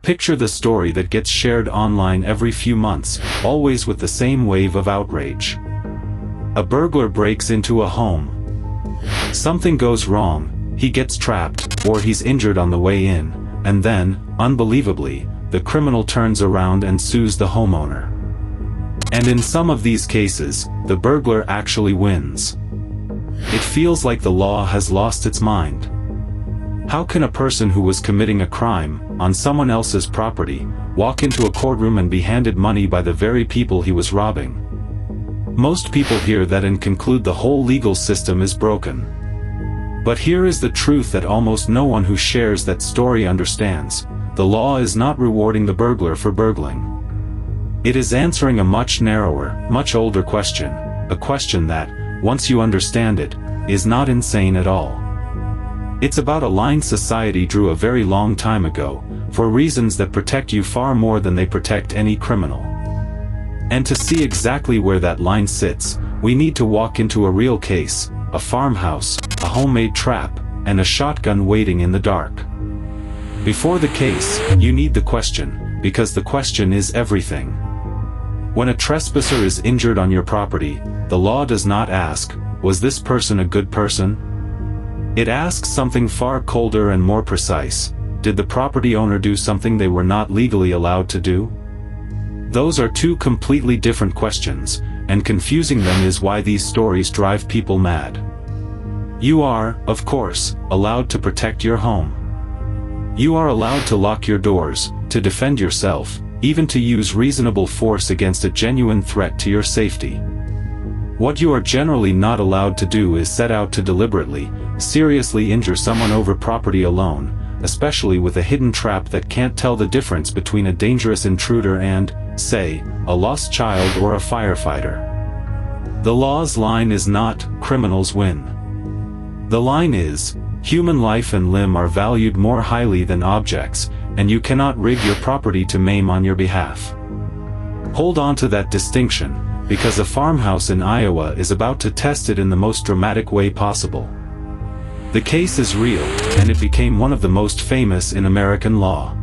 Picture the story that gets shared online every few months, always with the same wave of outrage. A burglar breaks into a home. Something goes wrong, he gets trapped, or he's injured on the way in, and then, unbelievably, the criminal turns around and sues the homeowner. And in some of these cases, the burglar actually wins. It feels like the law has lost its mind. How can a person who was committing a crime on someone else's property walk into a courtroom and be handed money by the very people he was robbing? Most people hear that and conclude the whole legal system is broken. But here is the truth that almost no one who shares that story understands: the law is not rewarding the burglar for burgling. It is answering a much narrower, much older question, a question that, once you understand it, is not insane at all. It's about a line society drew a very long time ago, for reasons that protect you far more than they protect any criminal. And to see exactly where that line sits, we need to walk into a real case, a farmhouse, a homemade trap, and a shotgun waiting in the dark. Before the case, you need the question, because the question is everything. When a trespasser is injured on your property, the law does not ask, was this person a good person? It asks something far colder and more precise: did the property owner do something they were not legally allowed to do? Those are two completely different questions, and confusing them is why these stories drive people mad. You are, of course, allowed to protect your home. You are allowed to lock your doors, to defend yourself, even to use reasonable force against a genuine threat to your safety. What you are generally not allowed to do is set out to deliberately, seriously injure someone over property alone, especially with a hidden trap that can't tell the difference between a dangerous intruder and, say, a lost child or a firefighter. The law's line is not, criminals win. The line is, human life and limb are valued more highly than objects, and you cannot rig your property to maim on your behalf. Hold on to that distinction, because a farmhouse in Iowa is about to test it in the most dramatic way possible. The case is real, and it became one of the most famous in American law.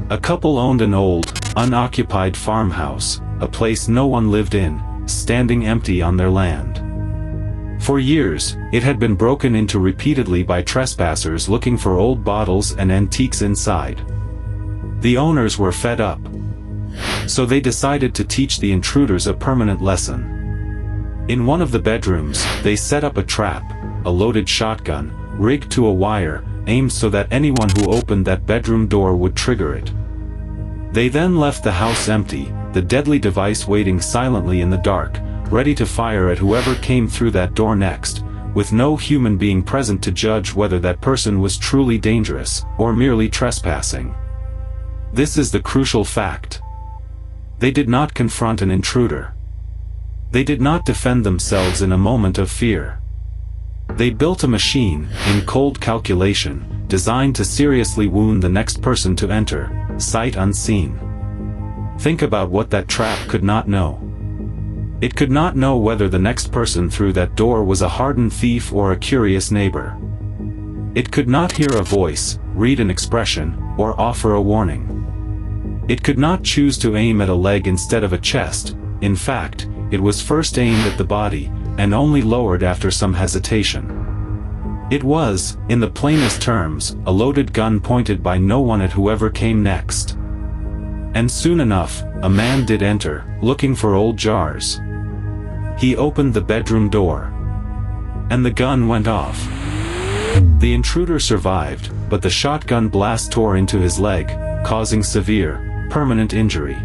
A couple owned an old, unoccupied farmhouse, a place no one lived in, standing empty on their land. For years, it had been broken into repeatedly by trespassers looking for old bottles and antiques inside. The owners were fed up. So they decided to teach the intruders a permanent lesson. In one of the bedrooms, they set up a trap, a loaded shotgun, rigged to a wire, aimed so that anyone who opened that bedroom door would trigger it. They then left the house empty, the deadly device waiting silently in the dark, ready to fire at whoever came through that door next, with no human being present to judge whether that person was truly dangerous, or merely trespassing. This is the crucial fact. They did not confront an intruder. They did not defend themselves in a moment of fear. They built a machine, in cold calculation, designed to seriously wound the next person to enter, sight unseen. Think about what that trap could not know. It could not know whether the next person through that door was a hardened thief or a curious neighbor. It could not hear a voice, read an expression, or offer a warning. It could not choose to aim at a leg instead of a chest. In fact, it was first aimed at the body, and only lowered after some hesitation. It was, in the plainest terms, a loaded gun pointed by no one at whoever came next. And soon enough, a man did enter, looking for old jars. He opened the bedroom door. And the gun went off. The intruder survived, but the shotgun blast tore into his leg, causing severe, permanent injury.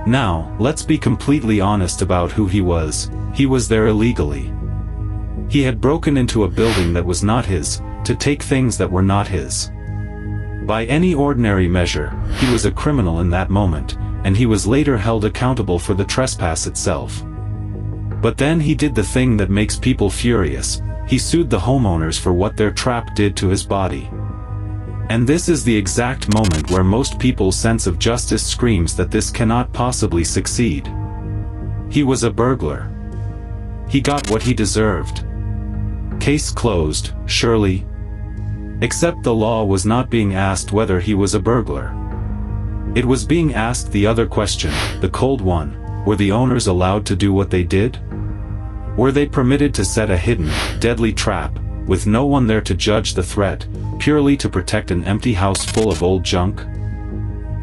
Now, let's be completely honest about who he was. He was there illegally. He had broken into a building that was not his, to take things that were not his. By any ordinary measure, he was a criminal in that moment, and he was later held accountable for the trespass itself. But then he did the thing that makes people furious: he sued the homeowners for what their trap did to his body. And this is the exact moment where most people's sense of justice screams that this cannot possibly succeed. He was a burglar. He got what he deserved. Case closed, surely. Except the law was not being asked whether he was a burglar. It was being asked the other question, the cold one: were the owners allowed to do what they did? Were they permitted to set a hidden, deadly trap, with no one there to judge the threat, purely to protect an empty house full of old junk?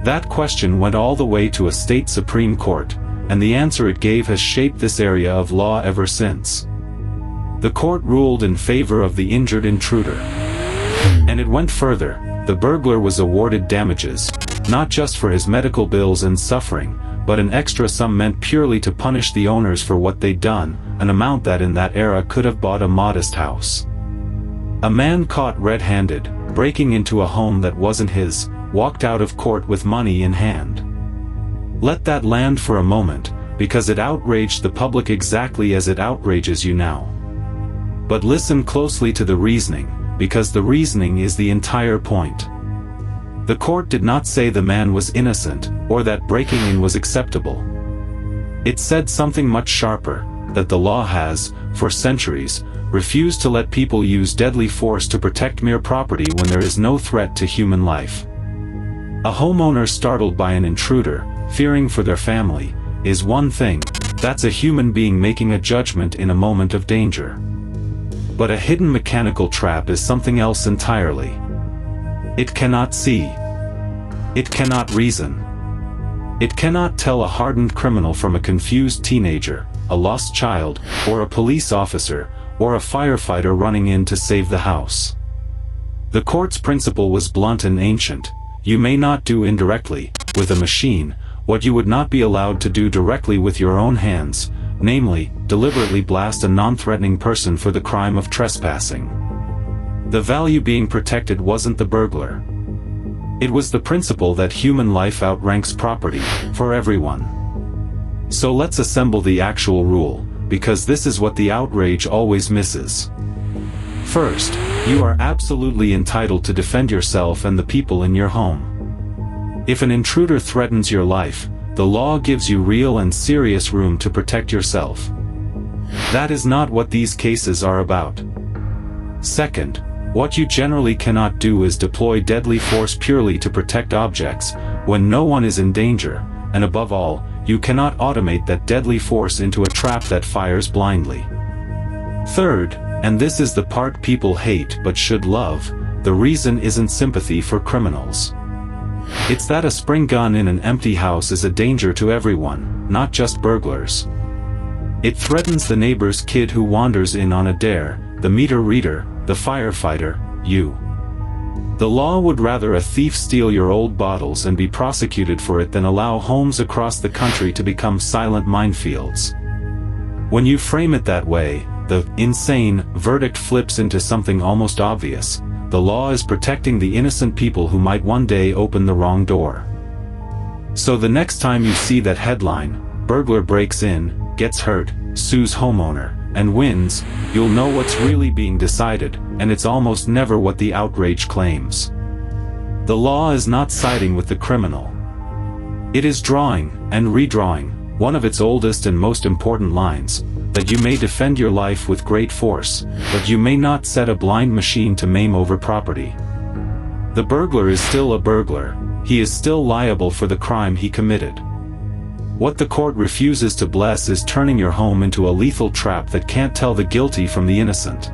That question went all the way to a state Supreme Court, and the answer it gave has shaped this area of law ever since. The court ruled in favor of the injured intruder. And it went further. The burglar was awarded damages, not just for his medical bills and suffering, but an extra sum meant purely to punish the owners for what they'd done, an amount that in that era could have bought a modest house. A man caught red-handed, breaking into a home that wasn't his, walked out of court with money in hand. Let that land for a moment, because it outraged the public exactly as it outrages you now. But listen closely to the reasoning, because the reasoning is the entire point. The court did not say the man was innocent, or that breaking in was acceptable. It said something much sharper, that the law has, for centuries, refused to let people use deadly force to protect mere property when there is no threat to human life. A homeowner startled by an intruder, fearing for their family, is one thing. That's a human being making a judgment in a moment of danger. But a hidden mechanical trap is something else entirely. It cannot see. It cannot reason. It cannot tell a hardened criminal from a confused teenager, a lost child, or a police officer, or a firefighter running in to save the house. The court's principle was blunt and ancient. You may not do indirectly, with a machine, what you would not be allowed to do directly with your own hands, namely, deliberately blast a non-threatening person for the crime of trespassing. The value being protected wasn't the burglar. It was the principle that human life outranks property, for everyone. So let's assemble the actual rule, because this is what the outrage always misses. First, you are absolutely entitled to defend yourself and the people in your home. If an intruder threatens your life, the law gives you real and serious room to protect yourself. That is not what these cases are about. Second, what you generally cannot do is deploy deadly force purely to protect objects, when no one is in danger, and above all, you cannot automate that deadly force into a trap that fires blindly. Third, and this is the part people hate but should love, the reason isn't sympathy for criminals. It's that a spring gun in an empty house is a danger to everyone, not just burglars. It threatens the neighbor's kid who wanders in on a dare, the meter reader, the firefighter, you. The law would rather a thief steal your old bottles and be prosecuted for it than allow homes across the country to become silent minefields. When you frame it that way, the insane verdict flips into something almost obvious. The law is protecting the innocent people who might one day open the wrong door. So the next time you see that headline, burglar breaks in, gets hurt, sues homeowner, and wins, you'll know what's really being decided, and it's almost never what the outrage claims. The law is not siding with the criminal. It is drawing, and redrawing, one of its oldest and most important lines, that you may defend your life with great force, but you may not set a blind machine to maim over property. The burglar is still a burglar, he is still liable for the crime he committed. What the court refuses to bless is turning your home into a lethal trap that can't tell the guilty from the innocent.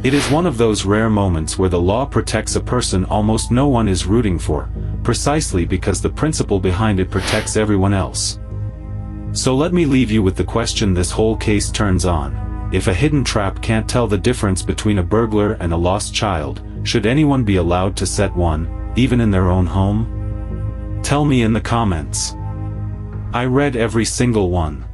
It is one of those rare moments where the law protects a person almost no one is rooting for, precisely because the principle behind it protects everyone else. So let me leave you with the question this whole case turns on. If a hidden trap can't tell the difference between a burglar and a lost child, should anyone be allowed to set one, even in their own home? Tell me in the comments. I read every single one.